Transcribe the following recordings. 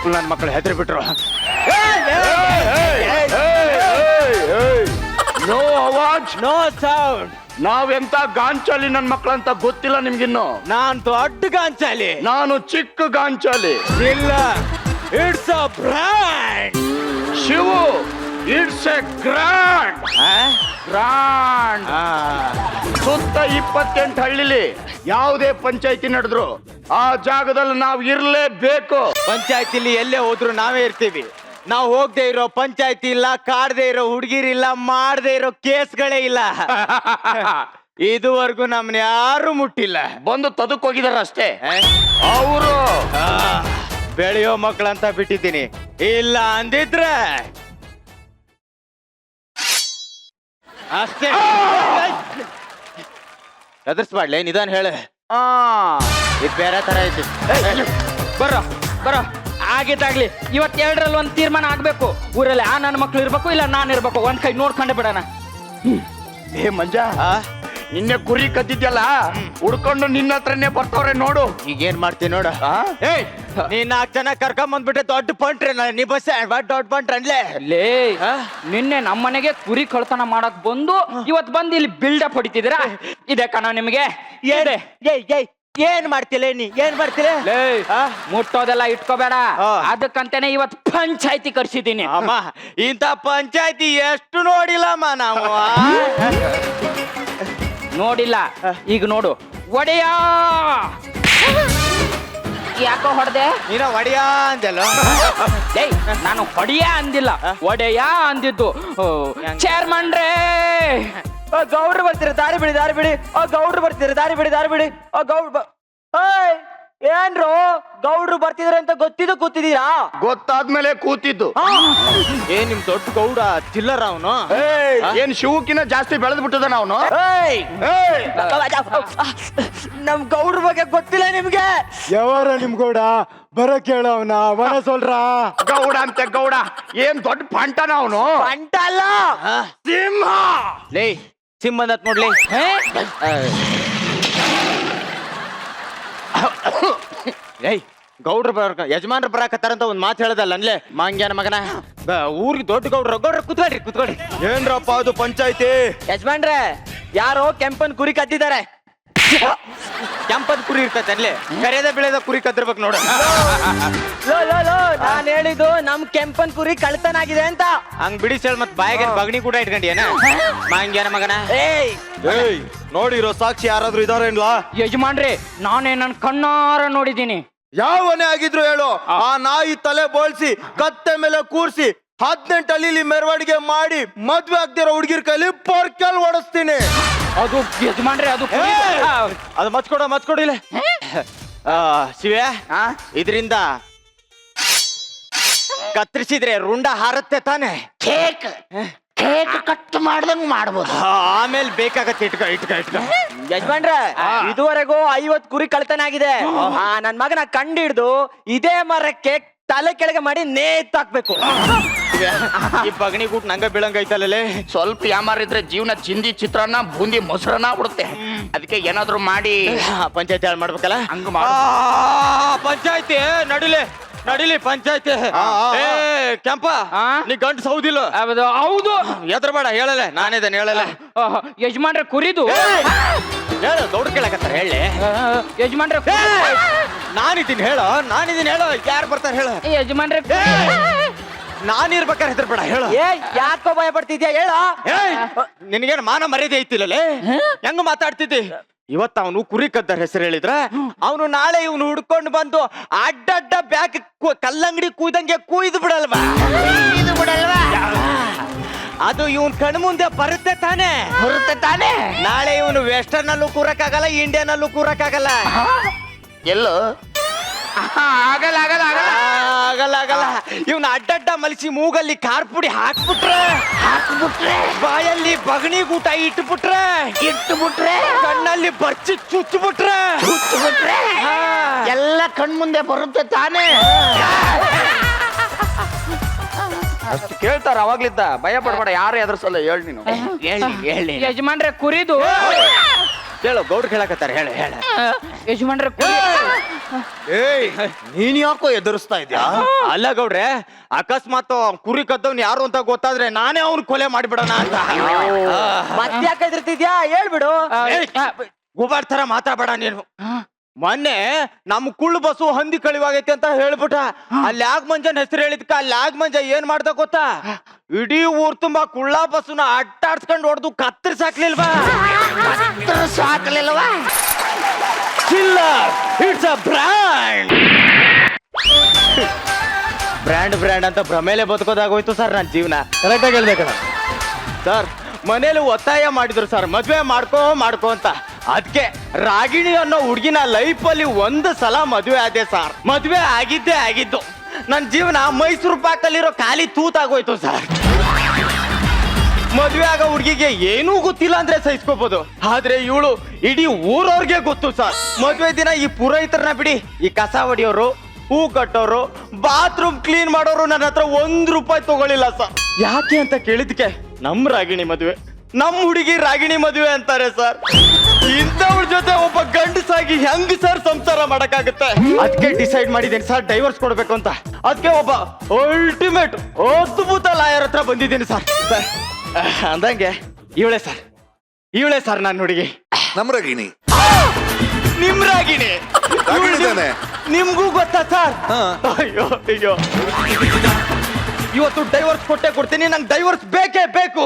ಮಕ್ಕಳು ನನ್ನ ಮಕ್ಕಳು ಹೆದರಿ ಬಿಟ್ರು. ನೋ ಅವಾಜ್ ನೋ ಸೌಂಡ್. ನಾವೆಂತ ಗಾಂಚಾಲಿ ನನ್ ಮಕ್ಕಳಂತ ಗೊತ್ತಿಲ್ಲ ನಿಮ್ಗಿನ್ನು. ನಾನ್ ದೊಡ್ಡ ಗಾಂಚಾಲಿ, ನಾನು ಚಿಕ್ಕ ಗಾಂಚಾಲಿ. ಇಲ್ಲ, it's a brand. Shivu, it's a grand grand. ಸುತ್ತ 28 ಹಳ್ಳಿಲಿ ಯಾವುದೇ ಪಂಚಾಯತಿ ನಡೆದ್ರು ಆ ಜಾಗದಲ್ಲಿ ನಾವು ಇರ್ಲೇಬೇಕು. ಪಂಚಾಯತಿಲಿ ಎಲ್ಲೇ ಹೋದ್ರು ನಾವೇ ಇರ್ತೀವಿ. ನಾವು ಹೋಗದೆ ಇರೋ ಪಂಚಾಯತಿ ಇಲ್ಲ, ಕಾಡದೆ ಇರೋ ಹುಡುಗಿರಿಲ್ಲ, ಮಾಡದೆ ಇರೋ ಕೇಸ್ಗಳೇ ಇಲ್ಲ. ಇದುವರೆಗೂ ನಮ್ನ ಯಾರು ಮುಟ್ಟಿಲ್ಲ. ಬಂದು ತದಕ್ ಹೋಗಿದಾರ ಅಷ್ಟೇ ಅವರು. ಬೆಳೆಯೋ ಮಕ್ಕಳಂತ ಬಿಟ್ಟಿದ್ದೀನಿ. ಇಲ್ಲ ಅಂದಿದ್ರೆ ಅಷ್ಟೇ. ಎದುರಿಸ್ಬಾಡ್ಲೆ, ನಿಧಾನ ಹೇಳ. ಇದು ಬೇರೆ ತರ ಐತಿ. ಬರೋ ಬರೋ, ಆಗಿದ್ದಾಗ್ಲಿ. ಇವತ್ತೆರಡರಲ್ಲಿ ಒಂದು ತೀರ್ಮಾನ ಆಗ್ಬೇಕು. ಊರಲ್ಲಿ ನನ್ನ ಮಕ್ಳು ಇರ್ಬೇಕು, ಇಲ್ಲ ನಾನು ಇರ್ಬೇಕು. ಒಂದ್ ಕೈ ನೋಡ್ಕೊಂಡೆ ಬಿಡೋಣ. ಏ ಮಂಜ, ನಿನ್ನೆ ಕುರಿ ಕದ್ದಿದ್ಯಲ್ಲ, ಹುಡ್ಕೊಂಡು ನಿನ್ನ ಹತ್ರನೇ ಬರ್ತವ್ರೆ ನೋಡು. ಈಗೇನ್ ಮಾಡ್ತೀನಿ ನೋಡು. ನೀನ್ 4 ಜನ ಕರ್ಕೊಂಡ್ ಬಂದ್ಬಿಟ್ಟೆ. ದೊಡ್ಡ ಪಂಟ್ರೆ ನೀ ಬಸ್ ದೊಡ್ಡ ಪಂಟ್ರೆ ಅನ್ಲೇ. ಲೇ, ನಿನ್ನೆ ನಮ್ಮನೆಗೆ ಕುರಿ ಕಳ್ತನ ಮಾಡಕ್ ಬಂದು ಇವತ್ ಬಂದು ಇಲ್ಲಿ ಬಿಲ್ಡಪ್ ಹೊಡಿತಿದ್ದೀರಾ? ಇದೆ ಕಣ ನಿಮ್ಗೆ. ಏನ್ ಮಾಡ್ತಿಲ್ಲ ನೀ? ಏನ್ ಮಾಡ್ತಿಲ್ಲ? ಮುಟ್ಟೋದೆಲ್ಲ ಇಟ್ಕೋಬೇಡ. ಅದಕ್ಕಂತಾನೆ ಇವತ್ ಪಂಚಾಯ್ತಿ ಕರ್ಸಿದ್ದೀನಿ. ಅಮ್ಮ, ಇಂಥ ಪಂಚಾಯ್ತಿ ಎಷ್ಟು ನೋಡಿಲ್ಲಮ್ಮ ನಾವು. ನೋಡಿಲ್ಲ, ಈಗ ನೋಡು. ಒಡೆಯ ಯಾಕೋ ಹೊಡೆದೆ? ನೀನ ಒಡೆಯ ಅಂದಲ್ಲ. ಏಯ್, ನಾನು ಹೊಡೆಯ ಅಂದಿಲ್ಲ, ಒಡೆಯ ಅಂದಿದ್ದು. ಚೇರ್ಮನ್ ರೇ, ಗೌಡ್ರು ಬರ್ತೀರ, ದಾರಿ ಬಿಡಿ, ದಾರಿ ಬಿಡಿ. ಗೌಡ್ರು ಬರ್ತೀರ, ದಾರಿ ಬಿಡಿ, ದಾರಿ ಬಿಡಿ. ಗೌಡ್ರು ಏನ್ರು ಗೌಡ್ರು ಬರ್ತಿದಾರೆ ಅಂತ ಗೊತ್ತಿದ್ದು ಕೂತಿದ್ದೀರಾ? ಗೊತ್ತಾದ್ಮೇಲೆ ಕೂತಿದ್ದು. ಏನ್ ನಿಮ್ ದೊಡ್ಡ ಗೌಡ ಚಿಲ್ಲರ ಅವನು? ಏನ್ ಶಿವಕಿನ ಜಾಸ್ತಿ ಬೆಳೆದ್ ಬಿಟ್ಟದಾನ ಅವನು? ನಮ್ ಗೌಡ್ರ ಬಗ್ಗೆ ಗೊತ್ತಿಲ್ಲ ನಿಮ್ಗೆ? ಯಾವಾರ ನಿಮ್ ಗೌಡ ಬರ ಕೇಳ ಅವನ ಅವನ ಸೊಲ್ರ. ಗೌಡ ಅಂತೆ ಗೌಡ, ಏನ್ ದೊಡ್ಡ ಪಂಟನ ಅವನು? ಪಂಟ ಅಲ್ಲ, ಸಿಂಹ. ಲೇ, ಸಿಂಹ ಬಂದತ್ ನೋಡ್ಲಿ. ಏಯ್, ಗೌಡ್ರು ಬರ, ಯಜಮಾನ್ರು ಬರಾಕತ್ತಾರಂತ ಒಂದ್ ಮಾತು ಹೇಳದಲ್ಲ ಅನ್ಲೆ ಮಾಂಗ್ಯಾನ ಮಗನ. ಊರಿಗೆ ದೊಡ್ಡ ಗೌಡ್ರ. ಗೌಡ್ರ ಕುತ್ಕೊಳ್ರಿ, ಕುತ್ಕೊಳ್ರಿ. ಏನ್ರಪ್ಪ ಅದು ಪಂಚಾಯ್ತಿ? ಯಜಮಾನ್ರೆ, ಯಾರೋ ಕೆಂಪನ್ ಕುರಿ ಕದ್ದಿದ್ದಾರೆ. ಕೆಂಪನ್ ಕುರಿ ಇರ್ತೈತೆ ಅನ್ಲೆ, ಕರೆಯದ ಬೆಳೆದ ಕುರಿ ಕದ್ದಿರ್ಬೇಕು ನೋಡ. ನಾನ್ ಹೇಳಿದ್ದು ನಮ್ ಕೆಂಪನ್ ಕುರಿ ಕಳ್ತನಾಗಿದೆ ಅಂತ. ಹಂಗ್ ಬಿಡಿಸೇಳ್ ಮತ್ ಬಾಯಿಗೆ ಬಗಣಿ ಕೂಡ ಇಟ್ಕೊಂಡಿಯೇನ ಮಾಂಗ್ಯಾನ ಮಗನ? ಏಯ್, ನೋಡಿರೋ ಸಾಕ್ಷಿ ಯಾರಾದ್ರೂ ಇದಾರೇನ್ಲಾ? ಯಜಮಾನ್ರಿ, ನಾನೇ ನನ್ ಕಣ್ಣಾರ ನೋಡಿದ್ದೀನಿ. ಯಾವನೇ ಆಗಿದ್ರು ಹೇಳು, ಆ ನಾಯಿ ತಲೆ ಬೋಳ್ಸಿ ಕತ್ತೆ ಮೇಲೆ ಕೂರ್ಸಿ 18 ಹಳ್ಳಿಲಿ ಮೆರವಣಿಗೆ ಮಾಡಿ ಮದ್ವೆ ಆಗ್ದಿರೋ ಹುಡುಗಿರ್ ಕೈಲಿ ಪೊರ್ಕೆಲ್ ಓಡಿಸ್ತೀನಿ. ಅದು ಯಜಮಾನ್ರಿ, ಅದು ಅದು ಮಚ್ಕೊಡಿಲ್ಲ. ಶಿವ್ಯಾ, ಇದರಿಂದ ಕತ್ತರಿಸಿದ್ರೆ ರುಂಡ ಹಾರತ್ತೆ ತಾನೆ? ಕೇಕ್ ಕಟ್ ಮಾಡ್ದಂಗ್ ಮಾಡ್ಬೋದು. ಆಮೇಲೆ ಬೇಕಾಗತ್ತೆ. ಇಟ್ಕ. ಯಜಮಾನ್ರ, ಇದುವರೆಗೂ 50 ಕುರಿ ಕಳ್ತನ ಆಗಿದೆ. ನನ್ ಮಗನ ಕಂಡು ಹಿಡ್ದು ಇದೇ ಮರಕ್ಕೆ ತಲೆ ಕೆಳಗೆ ಮಾಡಿ ನೇತಾಕ್ಬೇಕು. ಈ ಬಗಣಿ ಕೂಟ್ ನಂಗ ಬೀಳಂಗೈತಲ್ಲೇ. ಸ್ವಲ್ಪ ಯಾಮಾರಿದ್ರೆ ಜೀವನ ಚಿಂದಿ ಚಿತ್ರಾನ್ನ ಬೂಂದಿ ಮೊಸರನ್ನ ಬಿಡುತ್ತೆ. ಅದಕ್ಕೆ ಏನಾದ್ರು ಮಾಡಿ ಪಂಚಾಯತಿ ಹಾಳು ಮಾಡ್ಬೇಕಲ್ಲ. ಹಂಗ ಪಂಚಾಯತಿ ನಡಿಲಿ ಪಂಚಾಯತಿ. ಏ ಕೆಂಪ, ನೀ ಗಂಟು ಸೌದಿಲ್ಲ? ಹೌದು. ಎದ್ರ ಬೇಡ, ಹೇಳಲೆ, ನಾನಿದ್ದೇನೆ, ಹೇಳಲೆ. ಯಜಮಾನ್ರೆ, ಕುರಿದು ಹೇಳು, ದೌಡ್ ಕೇಳಕತ್ತಾರ, ಹೇಳಿ. ಯಜಮಾನ್ರೆ, ನಾನಿದ್ದೀನಿ ಹೇಳು. ಯಾರು ಬರ್ತಾರೆ ಹೇಳು? ಯಜಮಾನ್ರೆ, ನಾನಿರ್ಬೇಕಾರೆ ಹೆದ್ರ ಬೇಡ, ಹೇಳು. ಯಾಕೋ ಭಯ ಪಡ್ತಿದ್ಯಾ ಹೇಳ? ನಿನಗೇನು ಮಾನ ಮರ್ಯಾದೆ ಐತಿಲ್ಲಲೇ? ಹೆಂಗ ಮಾತಾಡ್ತಿದ್ದಿ? ಇವತ್ತು ಅವನು ಕುರಿ ಕದ್ದರ ಹೆಸರು ಹೇಳಿದ್ರ, ಅವನು ನಾಳೆ ಇವನು ಹುಡ್ಕೊಂಡು ಬಂದು ಅಡ್ಡಡ್ಡ ಬ್ಯಾಗ್ ಕಲ್ಲಂಗಡಿ ಕೂಯ್ದಂಗೆ ಕೂಯ್ದು ಬಿಡಲ್ವಾ? ಅದು ಇವನ್ ಕಣ್ ಮುಂದೆ ಬರುತ್ತೆ ತಾನೆ? ನಾಳೆ ಇವನು ವೆಸ್ಟರ್ನ್ ಅಲ್ಲೂ ಕೂರಕ್ಕಾಗಲ್ಲ, ಇಂಡಿಯನ್ ಅಲ್ಲೂ ಕೂರಕ್ಕಾಗಲ್ಲ. ಎಲ್ಲೋ ಆಗಲ್ಲ. ಇವನು ಅಡ್ಡಡ್ಡ ಮಲಿಸಿ ಮೂಗಲ್ಲಿ ಖಾರ ಪುಡಿ ಹಾಕ್ಬಿಟ್ರೆ, ಬಾಯಲ್ಲಿ ಬಗಣಿ ಗೂಟ ಇಟ್ಬಿಟ್ರೆ, ಕಣ್ಣಲ್ಲಿ ಬರ್ಚಿ ಚುಚ್ಚಿಬಿಟ್ರೆ ಎಲ್ಲ ಕಣ್ ಮುಂದೆ ಬರುತ್ತೆ ತಾನೇ? ಅಷ್ಟು ಕೇಳ್ತಾರ ಅವಾಗ್ಲಿದ್ದ. ಭಯ ಪಡ್ಬೇಡ, ಯಾರು ಎದುರ್ಸಲ್ಲ. ಹೇಳಿ ನೀನು, ಹೇಳಿ. ಯಜಮಾನ್ರೆ, ಕುರಿದು ಹೇಳು, ಗೌಡ್ರು ಹೇಳಕತ್ತಾರ, ಹೇಳು. ಯಜಮಾನ್ರೆ ಏಯ್ ನೀನ್ ಯಾಕೋ ಎದುರಿಸ್ತಾ ಇದ್ಯಾ? ಅಲ್ಲ ಗೌಡ್ರೆ, ಅಕಸ್ಮಾತ್ ಕುರಿ ಕದ್ದವ್ನು ಯಾರು ಅಂತ ಗೊತ್ತಾದ್ರೆ ನಾನೇ ಅವ್ನು ಕೊಲೆ ಮಾಡಿಬಿಡೋಣ ಅಂತ. ಮತ್ತ್ಯಾಕೆ ಎದುರ್ತಿದ್ಯಾ ಹೇಳ್ಬಿಡು. ಗುಬಾರ್ ತರ ಮಾತಾಡಬೇಡ ನೀನು. ಮೊನ್ನೆ ನಮ್ ಕುಳ್ಳು ಬಸ್ಸು ಹಂದಿ ಕಳಿವಾಗೈತಿ ಅಂತ ಹೇಳ್ಬಿಟ್ಟ. ಅಲ್ಲಿ ಆಗ್ ಮಂಜನ್ ಹೆಸರು ಹೇಳಿದ್ಕ ಅಲ್ಲಿ ಆಗ್ ಮಂಜ ಏನ್ ಮಾಡ್ದ ಗೊತ್ತಾ? ಇಡೀ ಊರ್ ತುಂಬಾ ಕುಳ್ಳ ಬಸ್ಸುನ ಅಟ್ಟಾಡ್ಸ್ಕೊಂಡ್ ಹೊಡೆದು ಕತ್ತರಿಸಾಕ್ಲಿಲ್ವಾ? ಸಾಕ್ಲಿಲ್ವಾ? Killer, it's a brand. Brand ಅಂತ ಭ್ರಮೇಲೆ ಬದುಕೋದಾಗೋಯ್ತು ಸರ್ ನನ್ನ ಜೀವನ. ಕರೆಕ್ಟ್ ಆಗಿ ಹೇಳ್ಬೇಕಣ್ಣ. ಸರ್ ಮನೇಲಿ ಒತ್ತಾಯ ಮಾಡಿದ್ರು ಸರ್, ಮದ್ವೆ ಮಾಡ್ಕೋ ಅಂತ. ಅದಕ್ಕೆ ರಾಗಿಣಿ ಅನ್ನೋ ಹುಡುಗಿನ ಲೈಫ್ ಅಲ್ಲಿ ಒಂದು ಸಲ ಮದ್ವೆ ಆದೆ ಸರ್. ಮದ್ವೆ ಆಗಿದ್ದು ನನ್ನ ಜೀವನ ಮೈಸೂರು ಪಾಕಲ್ಲಿರೋ ಖಾಲಿ ತೂತಾಗೋಯ್ತು ಸರ್. ಮದ್ವೆ ಆಗೋ ಹುಡುಗಿಗೆ ಏನೂ ಗೊತ್ತಿಲ್ಲ ಅಂದ್ರೆ ಸಹಿಸ್ಕೋಬಹುದು, ಆದ್ರೆ ಇವಳು ಇಡೀ ಊರವ್ರಿಗೆ ಗೊತ್ತು ಸರ್. ಮದ್ವೆ ದಿನ ಈ ಪುರೋಹಿತರನ್ನ ಬಿಡಿ, ಈ ಕಸ ಹೊಡಿಯೋರು, ಹೂ ಕಟ್ಟೋರು, ಬಾತ್ರೂಮ್ ಕ್ಲೀನ್ ಮಾಡೋರು ನನ್ನ ಹತ್ರ ₹1 ತಗೊಳ್ಳಿಲ್ಲ ಸರ್. ಯಾಕೆ ಅಂತ ಕೇಳಿದ್ಕೆ ನಮ್ ರಾಗಿಣಿ ಮದ್ವೆ, ನಮ್ ಹುಡುಗಿ ರಾಗಿಣಿ ಮದುವೆ ಅಂತಾರೆ ಸರ್. ಇಂಥವ್ರ ಜೊತೆ ಒಬ್ಬ ಗಂಡಸಾಗಿ ಹೆಂಗ್ ಸರ್ ಸಂಸಾರ ಮಾಡಕ್ಕಾಗುತ್ತೆ? ಅದಕ್ಕೆ ಡಿಸೈಡ್ ಮಾಡಿದ್ದೀನಿ ಸರ್, ಡೈವರ್ಸ್ ಕೊಡ್ಬೇಕು ಅಂತ. ಅದಕ್ಕೆ ಒಬ್ಬ ಅಲ್ಟಿಮೇಟ್ ಅದ್ಭುತ ಲಾಯರ್ ಹತ್ರ ಬಂದಿದ್ದೀನಿ ಸರ್. ಅಂದಂಗೆ ಇವಳೇ ಸರ್ ನನ್ನ ಹುಡುಗಿ. ನಮ್ ರಾಗಿಣಿ ನಿಮ್ ರಾಗಿಣಿ. ರಾಗಿಣಿ ತಾನೆ? ನಿಮ್ಗೂ ಗೊತ್ತಾ ಸರ್? ಅಯ್ಯೋ ಇವತ್ತು ಡೈವರ್ಸ್ ಕೊಡ್ತೀನಿ, ನಂಗೆ ಡೈವರ್ಸ್ ಬೇಕೇ ಬೇಕು.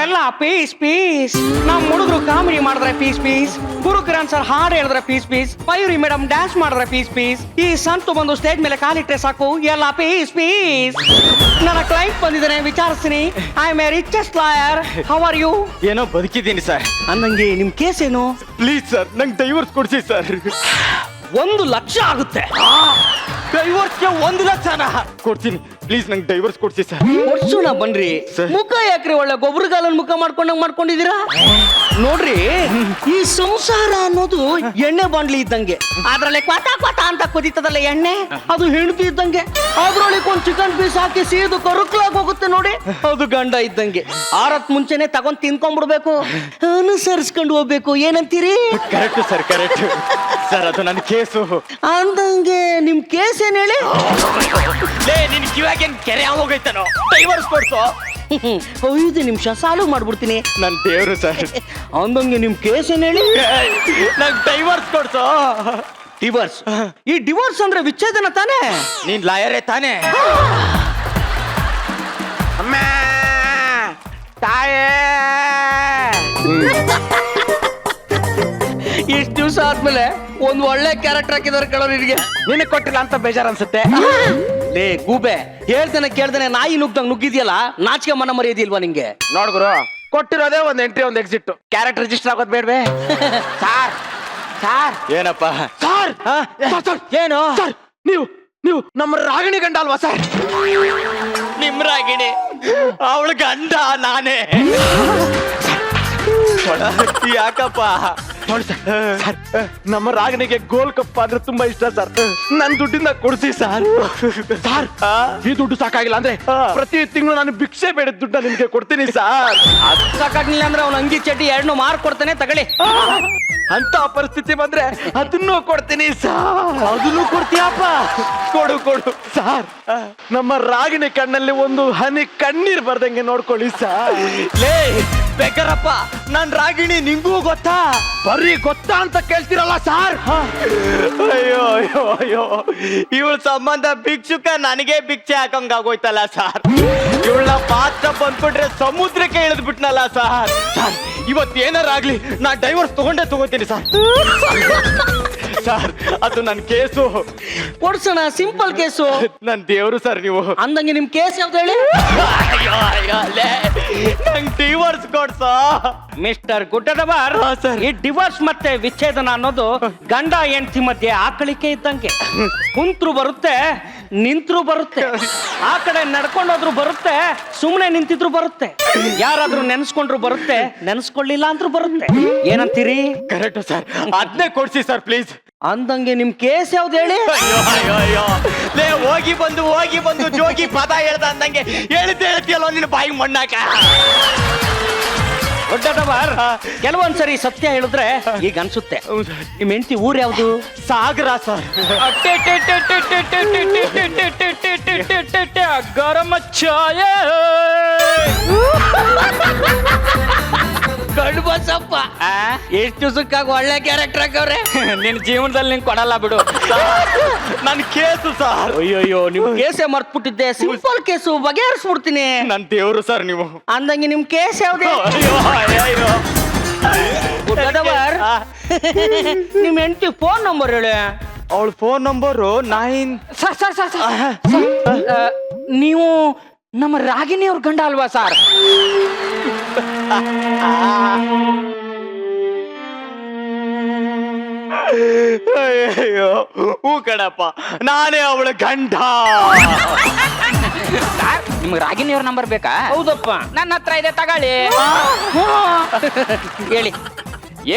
ಎಲ್ಲ ಪೀಸ್ ನಮ್ ಹುಡುಗರು ಕಾಮಿಡಿ ಮಾಡಿದ್ರೆ ಪೀಸ್, ಗುರುಕಿರಣ್ ಸರ್ ಹಾಡು ಹೇಳಿದ್ರೆ ಪೀಸ್, ಮಯೂರಿ ಮೇಡಮ್ ಡ್ಯಾನ್ಸ್ ಮಾಡಿದ್ರೆ ಪೀಸ್, ಈ ಸಂತು ಬಂದು ಸ್ಟೇಜ್ ಮೇಲೆ ಕಾಲಿಟ್ರೆ ಸಾಕು ಎಲ್ಲ ಪೀಸ್. ನನ್ನ ಕ್ಲೈಂಟ್ ಬಂದಿದ್ದಾನೆ, ವಿಚಾರಿಸ್ತೀನಿ. I am a richest lawyer, how are you? ಏನೋ ಬದುಕಿದ್ದೀನಿ ಸರ್. ಅನ್ನಂಗೆ ನಿಮ್ ಕೇಸ್ ಏನು? ಪ್ಲೀಸ್ ಸರ್ ನಂಗೆ ಡೈವರ್ಸ್ ಕೊಡ್ಸಿ ಸರ್. 1 ಲಕ್ಷ ಆಗುತ್ತೆ. ಡೈವರ್ಸ್ಗೆ 1 ಲಕ್ಷನಾ? ಕೊಡ್ತೀನಿ ಪ್ಲೀಸ್, ನಂಗೆ ಡೈವರ್ಸ್ ಕೊಡ್ಸಿ ಸರ್. ವರ್ಷಣ ಬನ್ರಿ. ಮುಖ ಯಾಕ್ರಿ ಒಳ್ಳೆ ಗೊಬ್ಬರಗಾಲನ್ ಮುಖ ಮಾಡ್ಕೊಂಡಿದ್ದೀರಾ? ನೋಡ್ರಿ, ಈ ಸಂಸಾರ ಅನ್ನೋದು ಎಣ್ಣೆ ಬಾಂಡ್ಲಿ ಇದ್ದಂಗೆ. ಅದ್ರಲ್ಲಿ ಕ್ವಾಟ ಅಂತ ಕುದಿತದಲ್ಲ ಎಣ್ಣೆ, ಅದು ಹೆಂಡತಿ ಇದ್ದಂಗೆ. ಅದ್ರೊಳಗೆ ಒಂದ್ ಚಿಕನ್ ಪೀಸ್ ಹಾಕಿ ಸೀದು ಕರುಕ್ಲಾಗ್ ಹೋಗುತ್ತೆ ನೋಡಿ, ಅದು ಗಂಡ ಇದ್ದಂಗೆ. ಆರತ್ ಮುಂಚೆನೆ ತಗೊಂಡ್ ತಿನ್ಕೊಂಡ್ಬಿಡ್ಬೇಕು, ಅನುಸರಿಸ್ಕೊಂಡು ಹೋಗ್ಬೇಕು. ಏನಂತೀರಿ? Correct sir, correct sir. ಅದು ನನ್ನ ಕೇಸು. ಅಂದಂಗೆ ನಿಮ್ ಕೇಸ್ ಏನ್ ಹೇಳಿ? ನಿನ್ ಕಿವಾಗೇನ್ ಕೆರೆ ಹೋಗೈತನೋ? ಡೈವರ್ಸ್ ಕೊಡ್ಸೋ. 5 ನಿಮಿಷ ಸಾಲು ಮಾಡ್ಬಿಡ್ತೀನಿ. ನನ್ ದೇವ್ರು ಸರ್. ಅಂದಂಗೆ ನಿಮ್ ಕೇಸ್ ಏನ್ ಹೇಳಿ? ನಂಗೆ ಡೈವರ್ಸ್ ಕೊಡ್ಸೋ. ಡಿವೋರ್ಸ್? ಈ ಡಿವೋರ್ಸ್ ಅಂದ್ರೆ ವಿಚ್ಛೇದನ ತಾನೇ? ನೀನ್ ಲಾಯರೇ ತಾನೇ? ಅಮ್ಮ ತಾಯೇ, ಇಷ್ಟು ದಿವಸ ಆದ್ಮೇಲೆ ಒಂದ್ ಒಳ್ಳೆ ಕ್ಯಾರೆಕ್ಟರ್ ಹಾಕಿದಾರೆ ಕೇಳೋ ನಿನಗೆ. ನಿನಗೆ ಕೊಟ್ಟಿಲ್ಲ ಅಂತ ಬೇಜಾರ್ ಅನ್ಸುತ್ತೆ. ಲೇ ಗೂಬೆ, ಕೇಳ್ದೇನೆ ನಾಯಿ ನುಗ್ಗಿದ್ಯಲ್ಲ, ನಾಚಿಕೆ ಮನ ಮರ್ಯಾದಿಲ್ವಾ ನಿಂಗೆ? ನೋಡ್ಗುರು, ಕೊಟ್ಟಿರೋದೇ ಒಂದ್ ಎಂಟ್ರಿ ಒಂದ್ ಎಕ್ಸಿಟ್, ಕ್ಯಾರೆಕ್ಟರ್ ರಿಜಿಸ್ಟರ್ ಆಗೋದ್ ಬೇಡ್ವೆ? ಸಾರ್ ಏನಪ್ಪ ಸರ್? ಏನು ಸರ್? ನೀವು ನಮ್ಮ ರಾಗಿಣಿ ಗಂಡ ಅಲ್ವಾ ಸರ್? ನಿಮ್ ರಾಗಿಣಿ, ಅವಳ ಗಂಡ ನಾನೇ. ಯಾಕಪ್ಪ? ನೋಡಿ ಸರ್, ನಮ್ಮ ರಾಗಣಿಗೆ ಗೋಲ್ ಕಪ್ ಅಂದ್ರೆ ತುಂಬಾ ಇಷ್ಟ ಸರ್. ನನ್ ದುಡ್ಡಿಂದ ಕೊಡ್ಸಿ ಸರ್. ಸರ್ ಈ ದುಡ್ಡು ಸಾಕಾಗಿಲ್ಲ ಅಂದ್ರೆ ಪ್ರತಿ ತಿಂಗಳು ನಾನು ಭಿಕ್ಷೆ ಬೇಡ ದುಡ್ಡ ನಿಮ್ಗೆ ಕೊಡ್ತೀನಿ ಸರ್. ಅದು ಸಾಕಾಗ್ಲಿಲ್ಲ ಅಂದ್ರೆ ಅವ್ನ ಅಂಗಿ ಚಡ್ಡಿ 2 ಮಾರ್ಕೊಡ್ತಾನೆ, ತಗೊಳ್ಳಿ. ಅಂತ ಪರಿಸ್ಥಿತಿ ಬಂದ್ರೆ ಅದನ್ನು ಕೊಡ್ತೀನಿ ಸರ್. ಅದನ್ನು ಕೊಡ್ತೀಯಪ್ಪ? ಕೊಡು ಸರ್. ನಮ್ಮ ರಾಗಿಣಿ ಕಣ್ಣಲ್ಲಿ ಒಂದು ಹನಿ ಕಣ್ಣೀರ್ ಬರ್ದಂಗೆ ನೋಡ್ಕೊಳ್ಳಿ ಸರ್. ಲೇ ಬೇಕರಪ್ಪ, ನನ್ ರಾಗಿಣಿ ನಿಂಗೂ ಗೊತ್ತಾ? ಬರೀ ಗೊತ್ತಾ ಅಂತ ಕೇಳ್ತಿರಲ್ಲ ಸರ್. ಅಯ್ಯೋ ಇವಳ ಸಂಬಂಧ ಭಿಕ್ಷುಕ ನನಗೆ ಭಿಕ್ಷೆ ಹಾಕಂಗಾಗೋಯ್ತಲ್ಲ ಸರ್. ಇವಳ ಪಾತ್ರ ಬಂದ್ಬಿಟ್ರೆ ಸಮುದ್ರಕ್ಕೆ ಇಳಿದ್ ಬಿಟ್ನಲ್ಲ ಸರ್. ಇವತ್ತು ಏನಾರಾಗ್ಲಿ ನಾ ಡೈವರ್ಸ್ ತಗೋತೀನಿ ಸರ್. ಸರ್ ಅದು ನನ್ ಕೇಸು. ಕೊಡ್ಸೋಣ, simple case. ನನ್ ದೇವ್ರು ಸರ್ ನೀವು. ಅಂದಂಗೆ ನಿಮ್ ಕೇಸ್ ಯಾವ್ದು ಹೇಳಿ? ನಂಗೆ ಡಿವೋರ್ಸ್ ಕೊಡ್ಸೋ ಮಿಸ್ಟರ್ ಗುಡ್ಡದವರ್. ಈ ಡಿವೋರ್ಸ್ ಮತ್ತೆ ವಿಚ್ಛೇದನ ಅನ್ನೋದು ಗಂಡ ಹೆಂಡತಿ ಮಧ್ಯೆ ಆಕಳಿಕೆ ಇದ್ದಂಗೆ. ಕುಂತ್ರು ಬರುತ್ತೆ, ನಿಂತ್ರು ಬರುತ್ತೆ, ಆ ಕಡೆ ನಡ್ಕೊಂಡೋದ್ರು ಬರುತ್ತೆ, ಸುಮ್ನೆ ನಿಂತಿದ್ರು ಬರುತ್ತೆ, ಯಾರಾದ್ರೂ ನೆನ್ಸ್ಕೊಂಡ್ರು ಬರುತ್ತೆ, ನೆನ್ಸ್ಕೊಳ್ಳಿಲ್ಲ ಅಂದ್ರೂ ಬರುತ್ತೆ. ಏನಂತೀರಿ? ಕರೆಕ್ಟ್ ಸರ್, ಅದನ್ನೇ ಕೊಡ್ಸಿ ಸರ್ ಪ್ಲೀಸ್. ಅಂದಂಗೆ ನಿಮ್ ಕೇಸ್ ಯಾವ್ದು ಹೇಳಿ? ಅಯ್ಯೋ ಲೇ ಹೋಗಿ ಬಂದು ಜೋಗಿ ಪದ ಹೇಳ್ದ ಅಂದಂಗೆ ಹೇಳ್ತೀಯಲ್ಲ ನಿನ್ನ ಬಾಯಿ ಮಣ್ಣಾಕ. ಕೆಲವೊಂದ್ಸರಿ ಸತ್ಯ ಹೇಳಿದ್ರೆ ಈಗ ಅನ್ಸುತ್ತೆ. ನಿಮ್ ಹೆಂಡತಿ ಊರ್ ಯಾವ್ದು? ಸಾಗರ ಸರ್. ಗರಂ ಚಾಯ ಗಂಡು ಬಸಪ್ಪ ಎಷ್ಟು ದಿವಸಕ್ಕಾಗ ಒಳ್ಳೆ ಕ್ಯಾರೆಕ್ಟರ್ ಹಾಕವ್ರೆ. ನಿನ್ ಜೀವನದಲ್ಲಿ ನಿಂಗೆ ಕೊಡಲ್ಲ ಬಿಡು. ನನ್ ಕೇಸು ಸರ್. ಅಯ್ಯಯ್ಯೋ ನಿಮ್ ಕೇಸೇ ಮರ್ತ್ಬಿಟ್ಟಿದ್ದೆ. Simple case ಬಗೆಹರಿಸ್ಬಿಡ್ತೀನಿ. ನನ್ ದೇವ್ರು ಸರ್ ನೀವು. ಅಂದಂಗೆ ನಿಮ್ ಕೇಸ್ ಯಾವ್ದೇ? ಗುಡ್ಡದವರ್, ನಿಮ್ ಹೆಂಡತಿ ಫೋನ್ ನಂಬರ್ ಹೇಳಿ. ಅವಳ ಫೋನ್ ನಂಬರು 9. ನೀವು ನಮ್ಮ ರಾಗಿಣಿ ಅವ್ರ ಗಂಡ ಅಲ್ವಾ ಸರ್? ಅಯ್ಯೋ ಹೂ ಕಣಪ್ಪ, ನಾನೇ ಅವಳ ಗಂಡ. ಸರ್ ನಿಮ್ಗೆ ರಾಗಿಣಿ ಅವ್ರ ನಂಬರ್ ಬೇಕಾ? ಹೌದಪ್ಪ. ನನ್ನ ಹತ್ರ ಇದೆ, ತಗೊಳ್ಳಿ. ಹೇಳಿ.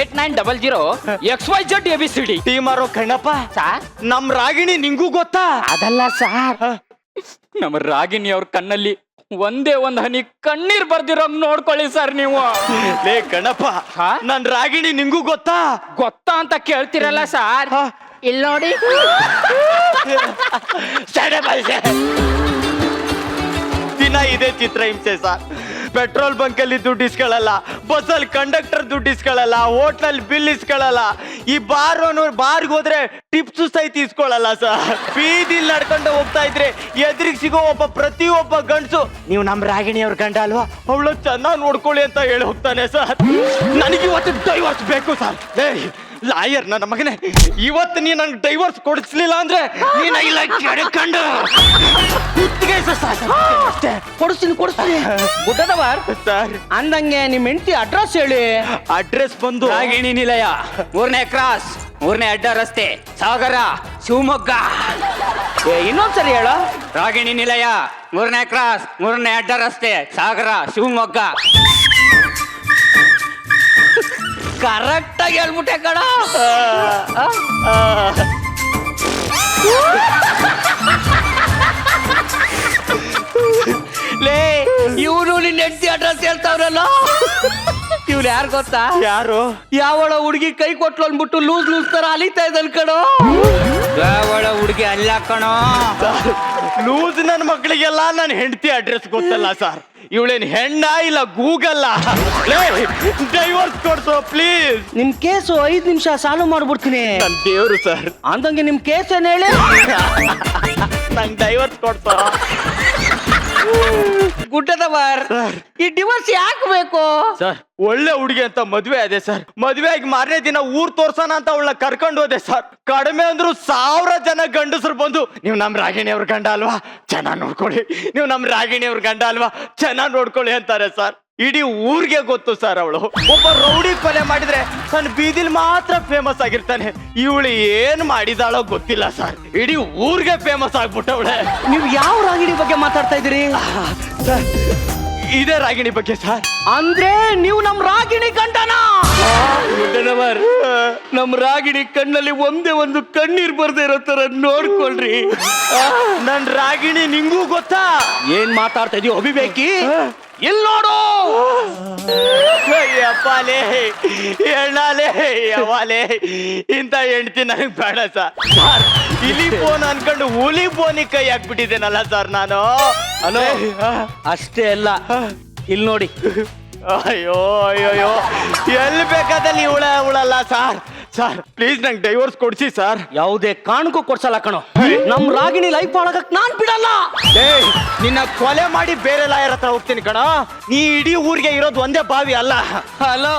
8900 XYZ ABCD. ಟೀಮಾರೋ ಕಣ್ಣಪ್ಪ, ಸರ್ ನಮ್ ರಾಗಿಣಿ ನಿಂಗೂ ಗೊತ್ತಾ? ಅದಲ್ಲ ಸರ್, ನಮ್ಮ ರಾಗಿಣಿ ಅವ್ರ ಕಣ್ಣಲ್ಲಿ ಒಂದೇ ಒಂದ್ ಹನಿ ಕಣ್ಣೀರ್ ಬರ್ದಿರೋ ನೋಡ್ಕೊಳ್ಳಿ ಸರ್ ನೀವು. ಲೇ ಕಣ್ಣಪ್ಪ, ನನ್ ರಾಗಿಣಿ ನಿಂಗೂ ಗೊತ್ತಾ? ಗೊತ್ತಾ ಅಂತ ಕೇಳ್ತಿರಲ್ಲ ಸರ್, ಇಲ್ಲಿ ನೋಡಿ. ದಿನ ಇದೇ ಚಿತ್ರ ಹಿಂಸೆ ಸರ್. ಪೆಟ್ರೋಲ್ ಬಂಕ್ ಅಲ್ಲಿ ದುಡ್ಡು ಇಸ್ಕೊಳ್ಳಲ್ಲ, ಬಸ್ಸಲ್ಲಿ ಕಂಡಕ್ಟರ್ ದುಡ್ಡು ಇಸ್ಕೊಳ್ಳಲ್ಲ, ಹೋಟ್ಲಲ್ಲಿ ಬಿಲ್ ಇಸ್ಕೊಳ್ಳಲ್ಲ, ಈ ಬಾರ್ಗೆ ಹೋದ್ರೆ ಟಿಪ್ಸ್ ಸಹಿತ ಇಸ್ಕೊಳ್ಳಲ್ಲ ಸರ್. ಬೀದಿಲ್ ನಡ್ಕೊಂಡು ಹೋಗ್ತಾ ಇದ್ರೆ ಎದುರಿಗೆ ಸಿಗೋ ಪ್ರತಿಯೊಬ್ಬ ಗಂಡಸು ನೀವು ನಮ್ ರಾಗಿಣಿ ಅವ್ರ ಗಂಡ ಅಲ್ವಾ, ಅವಳು ಚೆನ್ನಾಗಿ ನೋಡ್ಕೊಳ್ಳಿ ಅಂತ ಹೇಳಿ ಹೋಗ್ತಾನೆ ಸರ್. ನನಗೆ ಇವತ್ತು ಡೈವರ್ಸ್ ಬೇಕು ಸರ್. ಲಾಯರ್ ನನ್ನ ಮಗನೇ, ಇವತ್ತು ನೀ ನಂಗೆ ಡೈವರ್ಸ್ ಕೊಡಿಸ್ಲಿಲ್ಲ ಅಂದ್ರೆ ನೀನ ಇಲ್ಲ ಕೆಡ್ಕೊಂಡು ಕೊಡಿಸ್ತೀನಿ. ಗುಡ್ಡದವರ್ ಸರ್. ಅಂದಂಗೆ ನಿಮ್ ಹೆಂಡತಿ ಅಡ್ರೆಸ್ ಹೇಳಿ. ಅಡ್ರೆಸ್ ಬಂದು ರಾಗಿಣಿ ನಿಲಯ, 3ನೇ ಕ್ರಾಸ್, 3ನೇ ಅಡ್ಡ ರಸ್ತೆ, ಸಾಗರ, ಶಿವಮೊಗ್ಗ. ಇನ್ನೊಂದ್ಸರಿ ಹೇಳ. ರಾಗಿಣಿ ನಿಲಯ, 3ನೇ ಕ್ರಾಸ್, 3ನೇ ಅಡ್ಡ ರಸ್ತೆ, ಸಾಗರ, ಶಿವಮೊಗ್ಗ. ಕರೆಕ್ಟ್ ಆಗಿ ಹೇಳ್ಬಿಟ್ಟೆ ಕಣ. ಲೇ, ಇವ್ರು ನಿನ್ನ ಹೆಂಡತಿ ಅಡ್ರೆಸ್ ಹೇಳ್ತಾವ್ರಲ್ಲ, ಇವ್ರು ಯಾರು ಗೊತ್ತಾ? ಯಾರು? ಯಾವಳ ಹುಡುಗಿ ಕೈ ಕೊಟ್ಲು ಅಂದ್ಬಿಟ್ಟು ಲೂಸ್ ತರ ಅಲಿತಾ ಇದ್ದಲ್ ಕಣೋ. ಯಾವಳ ಹುಡುಗಿ ಅಲ್ಲ ಕಣೋ, ಲೂಸ್ ನನ್ನ ಮಕ್ಕಳಿಗೆಲ್ಲ ನನ್ನ ಹೆಂಡತಿ ಅಡ್ರೆಸ್ ಗೊತ್ತಲ್ಲ ಸರ್. ಇವಳೇನ್ ಹೆಣ್ಣ ಇಲ್ಲ ಗೂಗಲ್ಲ. ಡೈವರ್ಸ್ ಕೊಡ್ಸೋ ಪ್ಲೀಸ್. ನಿಮ್ ಕೇಸು 5 ನಿಮಿಷ ಸಾಲ್ವ್ ಮಾಡ್ಬಿಡ್ತೀನಿ. ನನ್ ದೇವ್ರು ಸರ್. ಅಂದಂಗೆ ನಿಮ್ ಕೇಸ್ ಏನ್ ಹೇಳಿ. ನಂಗೆ ಡೈವರ್ಸ್ ಕೊಡ್ಸೋ. ಗುಡ್ಡದವರ್, ಈ ಡಿವೋರ್ಸ್ ಯಾಕೆ ಬೇಕು ಸರ್? ಒಳ್ಳೆ ಹುಡುಗಿ ಅಂತ ಮದ್ವೆ ಅದೇ ಸರ್. ಮದ್ವೆ ಆಗಿ ಮಾರನೇ ದಿನ ಊರ್ ತೋರ್ಸೋಣ ಅಂತ ಅವಳ ಕರ್ಕೊಂಡು ಹೋದೆ ಸರ್. ಕಡಿಮೆ ಅಂದ್ರು 1000 ಜನ ಗಂಡಸರು ಬಂದು ನೀವು ನಮ್ ರಾಗಿಣಿ ಅವ್ರ ಗಂಡ ಅಲ್ವಾ, ಚೆನ್ನಾಗ್ ನೋಡ್ಕೊಳ್ಳಿ, ನೀವು ನಮ್ ರಾಗಿಣಿ ಅವ್ರ ಗಂಡ ಅಲ್ವಾ, ಚೆನ್ನಾಗ್ ನೋಡ್ಕೊಳ್ಳಿ ಅಂತಾರೆ ಸರ್. ಇಡೀ ಊರ್ಗೆ ಗೊತ್ತು ಸರ್. ಅವಳು ಒಬ್ಬ ರೌಡಿ ಕೊಲೆ ಮಾಡಿದ್ರೆ ತನ್ನ ಬೀದಿಲ್ ಮಾತ್ರ ಫೇಮಸ್ ಆಗಿರ್ತಾನೆ. ಇವಳು ಏನ್ ಮಾಡಿದಾಳೋ ಗೊತ್ತಿಲ್ಲ ಸರ್. ಇಡೀ ಊರ್ಗೆ ಫೇಮಸ್ ಆಗ್ಬಿಟ್ಟವಳೆ. ನೀವು ಯಾವ ರಾಗಿಣಿ ಬಗ್ಗೆ ಮಾತಾಡ್ತಾ ಇದೀರಿ? ಇದೇ ರಾಗಿಣಿ ಬಗ್ಗೆ ಸರ್. ಅಂದ್ರೆ ನೀವು ನಮ್ ರಾಗಿಣಿ ಗಂಡನ? ಗುಡ್ಡದವರ್, ನಮ್ ರಾಗಿಣಿ ಕಣ್ಣಲ್ಲಿ ಒಂದೇ ಒಂದು ಕಣ್ಣೀರ್ ಬರ್ದೇ ಇರೋ ತರ ನೋಡ್ಕೊಳ್ರಿ. ನನ್ ರಾಗಿಣಿ ನಿಂಗೂ ಗೊತ್ತಾ? ಏನ್ ಮಾತಾಡ್ತಾ ಇದೀವಿ ಅವಿವೇಕಿ? ಎಲ್ ನೋಡು. ಅಯ್ಯಪ್ಪಾಲೇ, ಎಣ್ಣಾಲೇ, ಯವಾಲೇ, ಇಂಥ ಹೆಂಡ್ತಿ ನನಗ್ ಬೇಡ ಸರ್. ಇಲಿ ಫೋನ್ ಅನ್ಕೊಂಡು ಹುಲಿ ಫೋನಿಗೆ ಕೈ ಹಾಕ್ಬಿಟ್ಟಿದ್ದೇನಲ್ಲ ಸರ್ ನಾನು. ಹಲೋ, ಅಷ್ಟೇ ಅಲ್ಲ, ಇಲ್ಲಿ ನೋಡಿ. ಅಯ್ಯೋ ಅಯ್ಯೋಯ್ಯೋ, ಎಲ್ಲಿ ಬೇಕಾದಲ್ಲಿ ಇವಳಲ್ಲ ಸರ್. ಸರ್ ಪ್ಲೀಸ್ ನಂಗೆ ಡೈವರ್ಸ್ ಕೊಡ್ಸಿ ಸರ್. ಯಾವುದೇ ಕಾರಣಕ್ಕೂ ಕೊಡ್ಸಲ್ಲ ಕಣೋ. ನಮ್ ರಾಗಿಣಿ ಲೈಫ್ ಒಳಗಕ್ ನಾನ್ ಬಿಡಲ್ಲ. ನಿನ್ನ ಕೊಲೆ ಮಾಡಿ ಬೇರೆ ಲಾಯರ್ ಹತ್ರ ಹೋಗ್ತೀನಿ ಕಣ. ನೀ ಇಡೀ ಊರಿಗೆ ಇರೋದು ಒಂದೇ ಬಾವಿ ಅಲ್ಲ. ಹಲೋ,